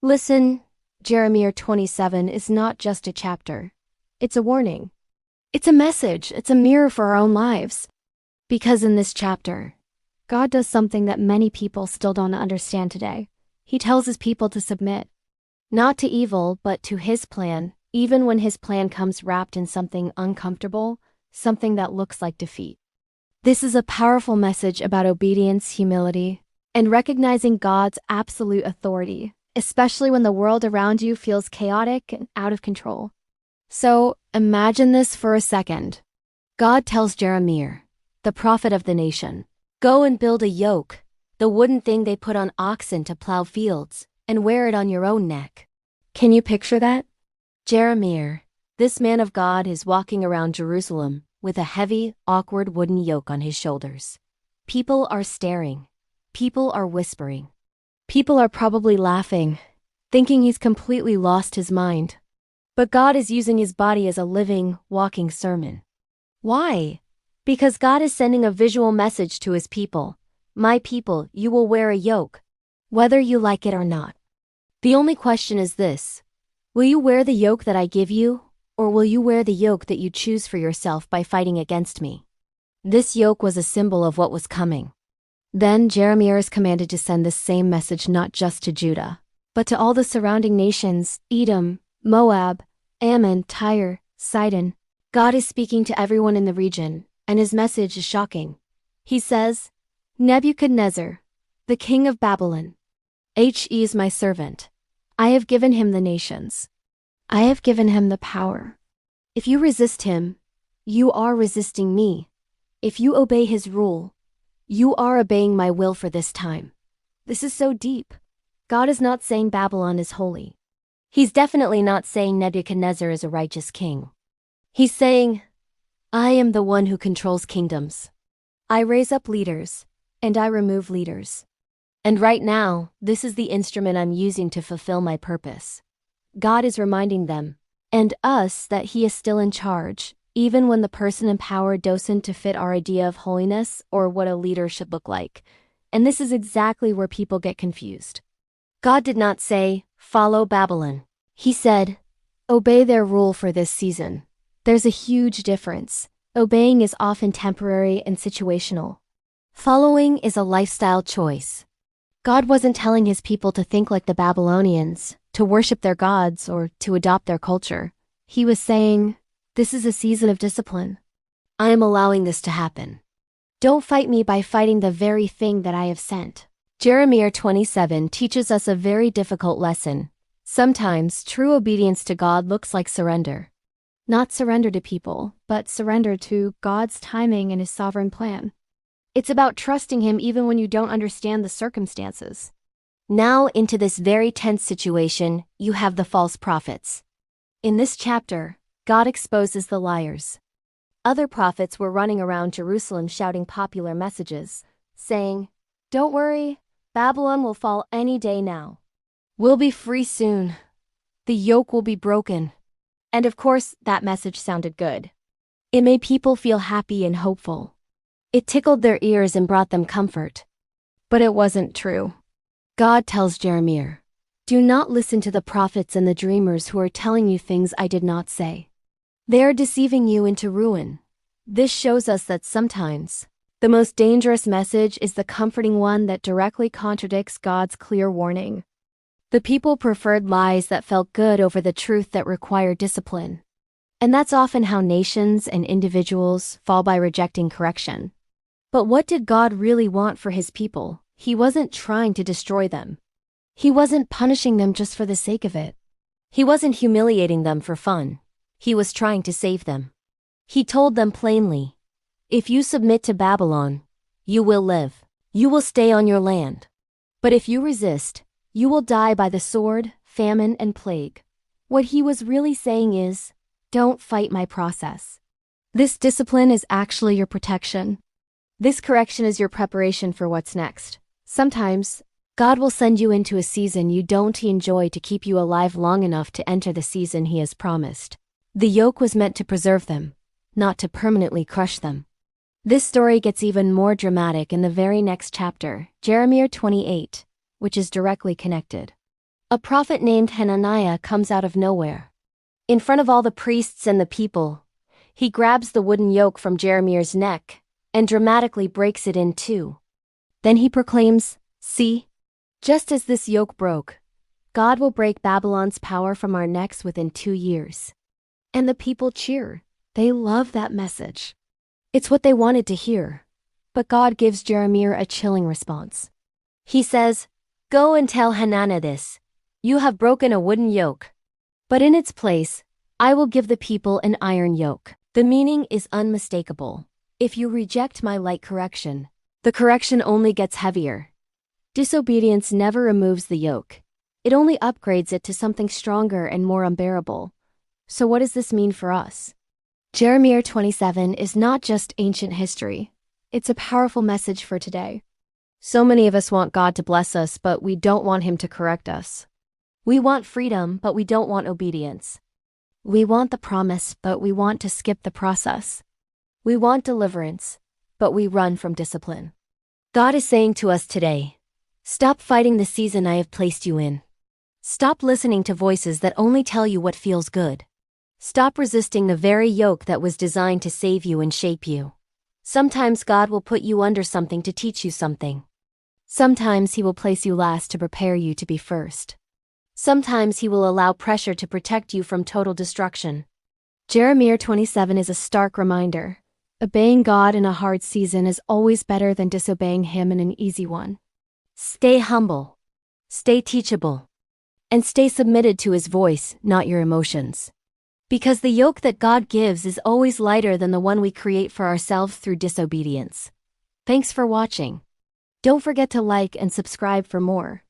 Listen, Jeremiah 27 is not just a chapter. It's a warning. It's a message. It's a mirror for our own lives. Because in this chapter, God does something that many people still don't understand today. He tells his people to submit, not to evil, but to his plan, even when his plan comes wrapped in something uncomfortable, something that looks like defeat. This is a powerful message about obedience, humility, and recognizing God's absolute authority, especially when the world around you feels chaotic and out of control. So, imagine this for a second. God tells Jeremiah, the prophet of the nation, "Go and build a yoke, the wooden thing they put on oxen to plow fields, and wear it on your own neck." Can you picture that? Jeremiah, this man of God, is walking around Jerusalem with a heavy, awkward wooden yoke on his shoulders. People are staring. People are whispering. People are probably laughing, thinking he's completely lost his mind. But God is using his body as a living, walking sermon. Why? Because God is sending a visual message to his people. My people, you will wear a yoke, whether you like it or not. The only question is this: will you wear the yoke that I give you, or will you wear the yoke that you choose for yourself by fighting against me? This yoke was a symbol of what was coming. Then Jeremiah is commanded to send this same message not just to Judah, but to all the surrounding nations: Edom, Moab, Ammon, Tyre, Sidon. God is speaking to everyone in the region, and his message is shocking. He says, "Nebuchadnezzar, the king of Babylon, he is my servant. I have given him the nations. I have given him the power. If you resist him, you are resisting me. If you obey his rule, you are obeying my will for this time." This is so deep. God is not saying Babylon is holy. He's definitely not saying Nebuchadnezzar is a righteous king. He's saying, I am the one who controls kingdoms. I raise up leaders, and I remove leaders. And right now, this is the instrument I'm using to fulfill my purpose. God is reminding them, and us, that he is still in charge, even when the person in power doesn't fit our idea of holiness or what a leader should look like. And this is exactly where people get confused. God did not say, follow Babylon. He said, obey their rule for this season. There's a huge difference. Obeying is often temporary and situational. Following is a lifestyle choice. God wasn't telling his people to think like the Babylonians, to worship their gods, or to adopt their culture. He was saying, this is a season of discipline. I am allowing this to happen. Don't fight me by fighting the very thing that I have sent. Jeremiah 27 teaches us a very difficult lesson. Sometimes true obedience to God looks like surrender. Not surrender to people, but surrender to God's timing and his sovereign plan. It's about trusting him even when you don't understand the circumstances. Now, into this very tense situation, you have the false prophets. In this chapter, God exposes the liars. Other prophets were running around Jerusalem shouting popular messages, saying, don't worry, Babylon will fall any day now. We'll be free soon. The yoke will be broken. And of course, that message sounded good. It made people feel happy and hopeful. It tickled their ears and brought them comfort. But it wasn't true. God tells Jeremiah, do not listen to the prophets and the dreamers who are telling you things I did not say. They are deceiving you into ruin. This shows us that sometimes the most dangerous message is the comforting one that directly contradicts God's clear warning. The people preferred lies that felt good over the truth that required discipline. And that's often how nations and individuals fall by rejecting correction. But what did God really want for his people? He wasn't trying to destroy them. He wasn't punishing them just for the sake of it. He wasn't humiliating them for fun. He was trying to save them. He told them plainly, if you submit to Babylon, you will live. You will stay on your land. But if you resist, you will die by the sword, famine, and plague. What he was really saying is, don't fight my process. This discipline is actually your protection. This correction is your preparation for what's next. Sometimes, God will send you into a season you don't enjoy to keep you alive long enough to enter the season he has promised. The yoke was meant to preserve them, not to permanently crush them. This story gets even more dramatic in the very next chapter, Jeremiah 28, which is directly connected. A prophet named Hananiah comes out of nowhere. In front of all the priests and the people, he grabs the wooden yoke from Jeremiah's neck and dramatically breaks it in two. Then he proclaims, "See, just as this yoke broke, God will break Babylon's power from our necks within 2 years." And the people cheer. They love that message. It's what they wanted to hear. But God gives Jeremiah a chilling response. He says, "Go and tell Hananiah this. You have broken a wooden yoke. But in its place, I will give the people an iron yoke." The meaning is unmistakable. If you reject my light correction, the correction only gets heavier. Disobedience never removes the yoke. It only upgrades it to something stronger and more unbearable. So what does this mean for us? Jeremiah 27 is not just ancient history. It's a powerful message for today. So many of us want God to bless us, but we don't want Him to correct us. We want freedom, but we don't want obedience. We want the promise, but we want to skip the process. We want deliverance, but we run from discipline. God is saying to us today, stop fighting the season I have placed you in. Stop listening to voices that only tell you what feels good. Stop resisting the very yoke that was designed to save you and shape you. Sometimes God will put you under something to teach you something. Sometimes He will place you last to prepare you to be first. Sometimes He will allow pressure to protect you from total destruction. Jeremiah 27 is a stark reminder. Obeying God in a hard season is always better than disobeying Him in an easy one. Stay humble. Stay teachable. And stay submitted to His voice, not your emotions. Because the yoke that God gives is always lighter than the one we create for ourselves through disobedience. Thanks for watching. Don't forget to like and subscribe for more.